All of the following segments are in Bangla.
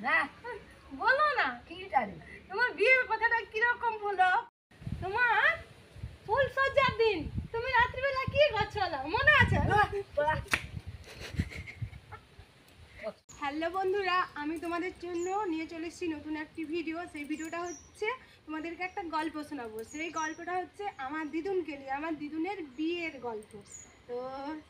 না বলো না কি জানি তোমার বিয়ের কথাটা কিরকম হলো? তোমার ফুল সজ্জার দিন তুমি রাত্রিবেলা কি করছো মনে আছে? হ্যালো বন্ধুরা, আমি তোমাদের জন্য নিয়ে চলে এসেছি নতুন একটি ভিডিও। সেই ভিডিওটা হচ্ছে তোমাদেরকে একটা গল্প শোনাবো। সেই গল্পটা হচ্ছে আমার দিদুনকে নিয়ে, আমার দিদুনের বিয়ের গল্প। তো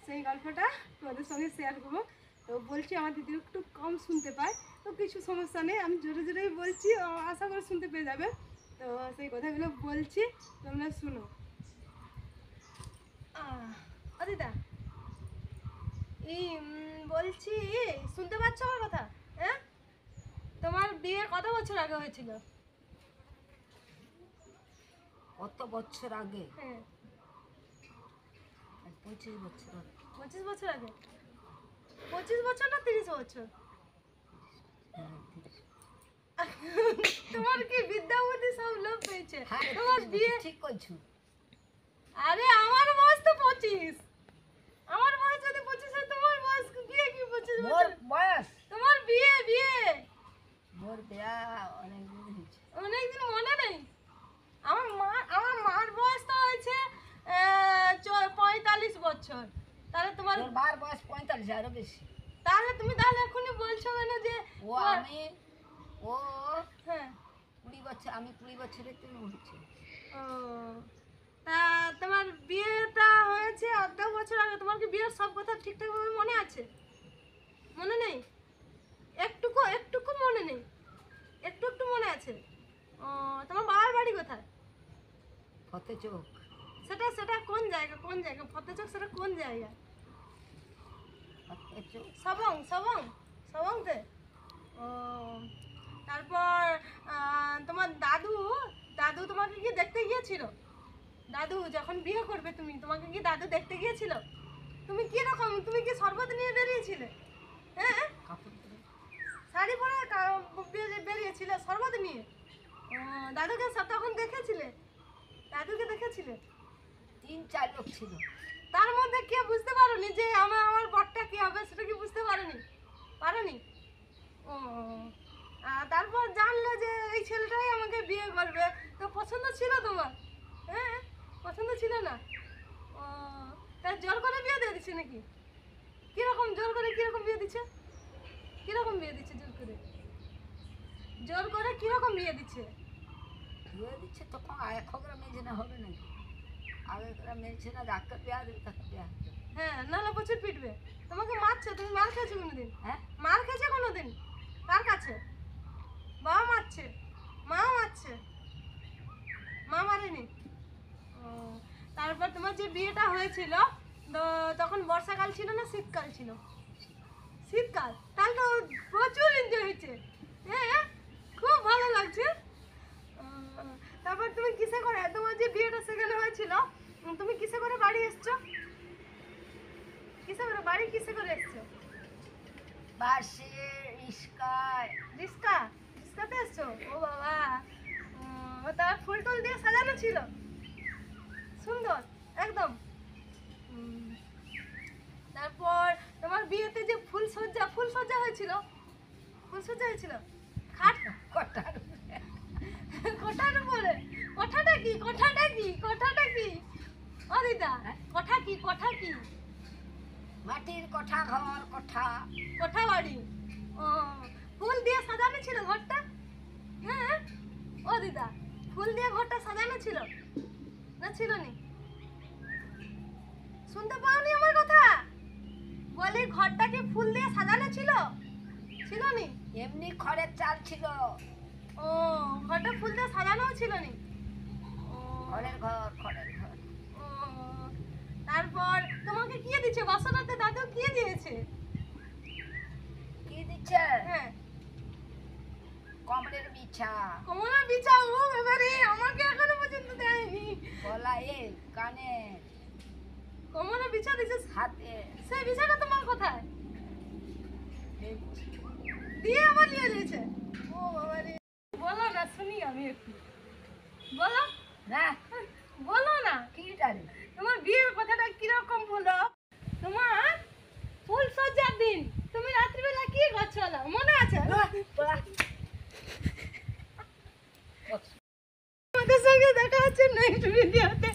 সেই গল্পটা তোমাদের সঙ্গে শেয়ার করবো। তো বলছি আমার দিদি একটু কম শুনতে পায়, তো কিছু সমস্যা নেই, আমি জোরে জোরেই বলছি, আশা করে শুনতে পেয়ে যাবে। তো সেই কথাগুলো বলছি, তোমরা শুনো। দিদা বলছি, শুনতে পাচ্ছ আমার কথা? হ্যাঁ, তোমার বিয়ে কত বছর আগে হয়েছিল? কত বছর আগে? হ্যাঁ, 25 বছর আগে। 25 বছর আগে? 25 বছর না 30 বছর? তোমার কি বিদ্যা বুদ্ধি সব লোপ পেয়েছে? তোমার বিয়ে ঠিক কইছো। আরে আমার বয়স তো 25। আমার বয়স যদি 25 হয়, তোমার বয়স বিয়ে কি 25 মোর বছর? বয়স তোমার বিয়ে মোর বিয়া অনেক দিন হয়েছে। অনেকদিন মনে নেই। আমার মার বয়স তো হয়েছে 45 বছর। তাহলে তোমার মোর বার বয়স 45 আরো বেশি। তাহলে তুমি এখনই বলছো কেন যে ও আমি ও হ্যাঁ 20 বছর, আমি 20 বছরের তো হচ্ছে। ও, তা তোমার বিয়েটা হয়েছে অর্ধ বছর আগে। তোমার কি বিয়ের সব কথা ঠিকঠাকভাবে মনে আছে? মনে নেই? একটুকু মনে নেই? একটু মনে আছে? ও, তোমার বাবার বাড়ি কোথায়? ফতে চোখ। সেটা কোন জায়গা? ফতেচক সেটা কোন জায়গা? ফতে চোখ সবংতে। ও, তারপর তোমার দাদু তোমাকে কি দেখতে গিয়েছিল? দাদু যখন বিয়ে করবে তোমাকে কি দাদু দেখতে গিয়েছিল? তুমি কি শরবত নিয়ে বেরিয়েছিলে? হ্যাঁ, কাপড় পরে শাড়ি পরে বেরিয়েছিলে শরবত নিয়ে? ও, দাদুকে তখন দেখেছিলে? দাদুকে দেখেছিলে? 3-4 লোক ছিল। তার মধ্যে কে বুঝতে পারোনি যে আমার বরটা কি হবে? সেটা কি বুঝতে পারোনি? ও, তারপর জানলে যে এই ছেলেটাই আমাকে বিয়ে করবে, তো পছন্দ ছিল তোমার? হ্যাঁ, পছন্দ ছিল না? ও, তাই জোর করে বিয়ে দিয়ে দিচ্ছে নাকি? কিরকম জোর করে কিরকম বিয়ে দিচ্ছে? কিরকম বিয়ে দিচ্ছে জোর করে? কিরকম বিয়ে দিচ্ছে? বিয়ে দিচ্ছে তখন এখনকার মেয়ে না হবে নাকি? আগেকার মেয়ে না যাকে বিয়া দেবে তাকে বিয়া হবে। হ্যাঁ, নাহলে প্রচুর পিটবে। তোমাকে মারছে, তুমি মার খেয়েছো কোনোদিন? হ্যাঁ, মার খেয়েছে কোনোদিন? কার কাছে? বাবা মারছে? মা মারছে? মা মারেনি? ও, তারপর তোমার যে বিয়েটা হয়েছিল, তখন বর্ষাকাল ছিল না শীতকাল ছিল? শীতকাল। তাহলে তো প্রচুর এনজয় হয়েছে। হ্যাঁ, খুব ভালো লাগছে। তারপর তুমি কিসে করে, তোমার যে বিয়েটা সেখানে হয়েছিল, তুমি কিসে করে বাড়ি এসছো? কিসে করে এসছো? বাসে, রিস্কায়। রিস্কাতে এসছো? ও বাবা, তার ফুল টুল দিয়ে সাজানো ছিল, সুন্দর একদম। তারপর তোমার বিয়েতে যে ফুল সজ্জা হয়েছিল, খাট কটার কোঠার উপরে। কোঠাটা কি ও দিদা? কোঠা কি? মাটির কোঠা, ঘর কোঠা বাড়ি। ও, ফুল দিয়ে সাজানো ছিল ঘরটা? হ্যাঁ, ও দিদা, ফুল দিয়ে ঘরটা সাজানো ছিল না ছিল নি? শুনতে পাওনি আমার কথা? বলি ঘরটা কি ফুল দিয়ে সাজানো ছিল নি? এমনি খড়ের চাল ছিল। ও, ঘরটা ফুল দিয়ে সাজানো ছিল নি? ও, খড়ের ঘর। ও, তারপর তোমাকে কি দিচ্ছে বাসনাতে? দাদু কি দিয়েছে? কি দিচ্ছে? হ্যাঁ, কমলের বিছা, কমলার বিছা। ও এবারে আমাকে এখনো পর্যন্ত দেয়নি। গলায়, কানে, কমলার বিছা দিছে? হাতে। সেই বিছাটা তোমার কোথায়? দিয়ে আবার নিয়ে দিয়েছে? ও বাবা রে, বলো না শুনি আমি একটু, বলো না বলো না কি জানি তোমার বিয়ের কথাটা কিরকম হলো? তোমার ফুল সজ্জার দিন তুমি রাত্রিবেলা কি করছো মনে আছে? হচ্ছে নেক্সট ভিডিওতে।